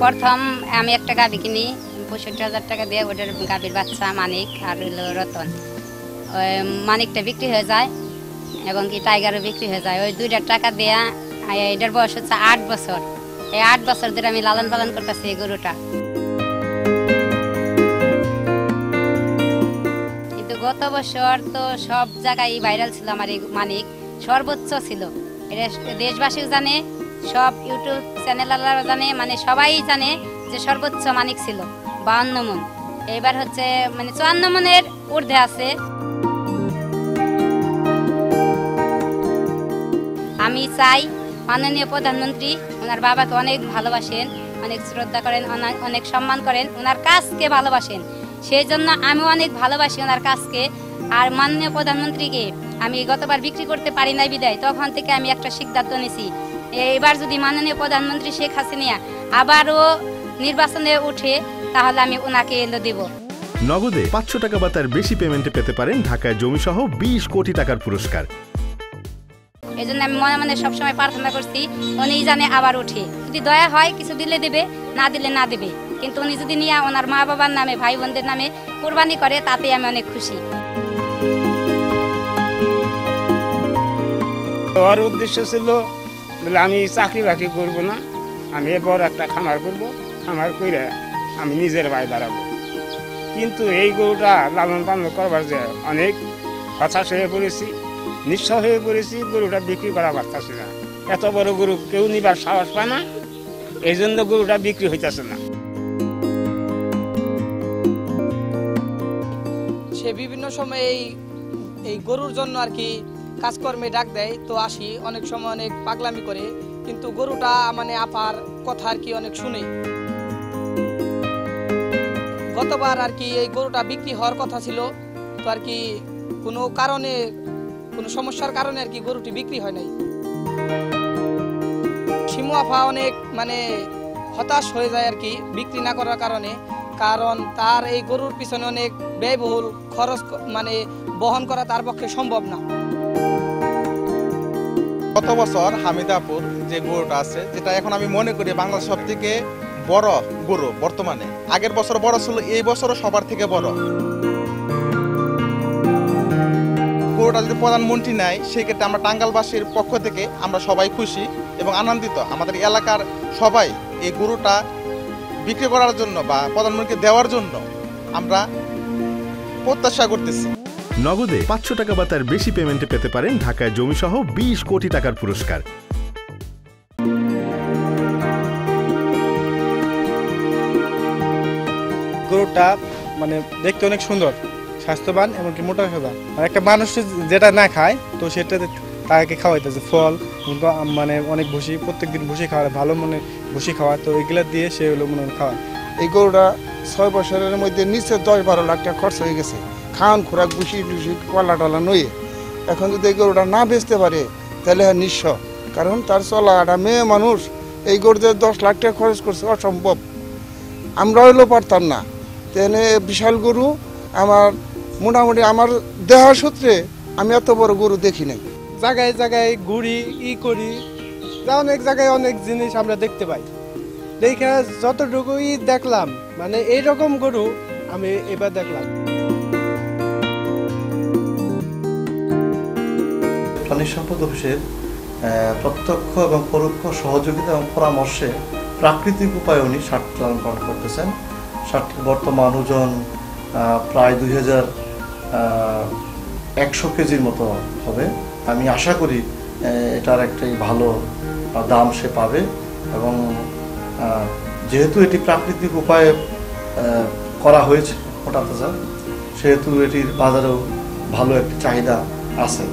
প্রথম আমি একটা গাভী কিনি ৬৫,০০০ টাকা দিয়ে, ওটার গাভীর বাচ্চা মানিক আর হলো রতন। ওই মানিকটা বিক্রি হয়ে যায় এবং কি টাইগারও বিক্রি হয়ে যায়। ওই 2টা টাকা দেয়া, এটার বয়স হচ্ছে 8 বছর। এই 8 বছর ধরে আমি লালন পালন করতেছি এই গরুটা। কিন্তু গত বছর তো সব জায়গায় ভাইরাল ছিল আমার এই মানিক, সর্বোচ্চ ছিল। এটা দেশবাসীও জানে, সব ইউটিউব চ্যানেলওয়ালারা জানে, মানে সবাই জানে যে সর্বোচ্চ মানিক ছিল 52 মণ। এবার হচ্ছে মানে 54 মণের ঊর্ধ্বে আছে। আমি চাই মাননীয় প্রধানমন্ত্রী ওনার বাবাকে অনেক ভালোবাসেন, অনেক শ্রদ্ধা করেন, অনেক সম্মান করেন, ওনার কাজকে ভালোবাসেন। সেই জন্য আমি অনেক ভালোবাসি ওনার কাজকে। আর মাননীয় প্রধানমন্ত্রীকে আমি গতবার বিক্রি করতে পারি নাই বিদায়, তখন থেকে আমি একটা সিদ্ধান্ত নিয়েছি, এবার যদি মাননীয় প্রধানমন্ত্রী শেখ হাসিনা আবারও নির্বাচনে উঠে তাহলে আমি ওনাকে এলো দেব। নগদে 500 টাকা বা তার বেশি পেমেন্টে পেতে পারেন ঢাকায় জমিসহ 20 কোটি টাকার পুরস্কার। এই জন্য আমি মনে মনে সবসময় প্রার্থনা করছি উনি জানে আবার উঠে, যদি দয়া হয় কিছু দিলে দেবে, না দিলে না দেবে, কিন্তু উনি যদি নিয়ে ওনার মা বাবার নামে ভাই বোনদের নামে কোরবানি করে তাতে আমি অনেক খুশি। ওর উদ্দেশ্য ছিল বলে আমি চাকরি বাকরি করবো না, আমি এবার একটা খামার করবো, খামার করে আমি নিজের পায়ে দাঁড়াবো। কিন্তু এই গরুটা লালন পালন করবার যে অনেক হতাশ হয়ে পড়েছি, নিঃস্ব হয়ে পড়েছি। গরুটা বিক্রি করা পারতেছে না, এত বড় গরু কেউ নিবার সাহস পায় না, এই জন্য গরুটা বিক্রি হইতেছে না। সে বিভিন্ন সময় এই গরুর জন্য আর কি কাজকর্মে ডাক দেয়, তো আসি, অনেক সময় অনেক পাগলামি করে, কিন্তু গরুটা মানে আপার কথা আর কি অনেক শুনি। গতবার আর কি এই গরুটা বিক্রি হওয়ার কথা ছিল, তো আর কি কোনো কারণে, কোনো সমস্যার কারণে আর কি গরুটি বিক্রি হয় নাই। শিমু আফা অনেক মানে হতাশ হয়ে যায় আর কি বিক্রি না করার কারণে, কারণ তার এই গরুর পিছনে অনেক ব্যয়বহুল খরচ মানে বহন করা তার পক্ষে সম্ভব না। গত বছর হামিদাপুর যে গরুটা আছে, যেটা এখন আমি মনে করি বাংলাদেশ সব থেকে বড় গরু বর্তমানে, আগের বছর বড় ছিল, এই বছরও সবার থেকে বড়। গরুটা যদি প্রধানমন্ত্রী নেয় সেক্ষেত্রে আমরা টাঙ্গাইলবাসীর পক্ষ থেকে আমরা সবাই খুশি এবং আনন্দিত। আমাদের এলাকার সবাই এই গরুটা বিক্রি করার জন্য বা প্রধানমন্ত্রীকে দেওয়ার জন্য আমরা প্রত্যাশা করতেছি। নগদে 500 টাকা বা তার বেশি পেমেন্টে পেতে পারেন ঢাকায় জমিসহ 20 কোটি টাকার পুরস্কার। গরুটা মানে দেখতে অনেক সুন্দর, স্বাস্থ্যবান এমনকি মোটা সোজা। আর একটা মানুষ যেটা না খায় তো সেটা তাকে খাওয়াইতেছে ফল, মানে অনেক ভুসি, প্রত্যেকদিন ভুসি খাওয়া, ভালো মনে ভুসি খাওয়া, তো এগুলা দিয়ে সে হলো মনে খাওয়ায়। এই গরুটা 6 বছরের মধ্যে নিচে 10-12 লাখ টাকা খরচ হয়ে গেছে, খাওয়ান খোরাক ভুসি টুসি কলা টলা নয়ে। এখন যদি এই গরুটা না বেচতে পারে তাহলে নিঃস্ব, কারণ তার চলা একটা মেয়ে মানুষ এই গরুতে 10 লাখ টাকা খরচ করছে, অসম্ভব। আমরা হইলেও পারতাম না। তেনে বিশাল গরু আমার মোটামুটি আমার দেহার সূত্রে আমি এত বড় গরু দেখি নাই। জায়গায় জায়গায় ঘুরি করি, যা অনেক জায়গায় অনেক জিনিস আমরা দেখতে পাই। দেখে যতটুকুই দেখলাম, মানে এইরকম গরু আমি এবার দেখলাম। প্রাণী সম্পদ অফিসের প্রত্যক্ষ এবং পরোক্ষ সহযোগিতা এবং পরামর্শে প্রাকৃতিক উপায়ে উনি ষাঁড়টি লালন পালন করতেছেন। ষাঁড়টির বর্তমান ওজন প্রায় 2100 কেজির মতো হবে। আমি আশা করি এটার একটাই ভালো দাম সে পাবে, এবং যেহেতু এটি প্রাকৃতিক উপায়ে করা হয়েছে মোটা তাজা, সেহেতু এটির বাজারেও ভালো একটি চাহিদা আছে।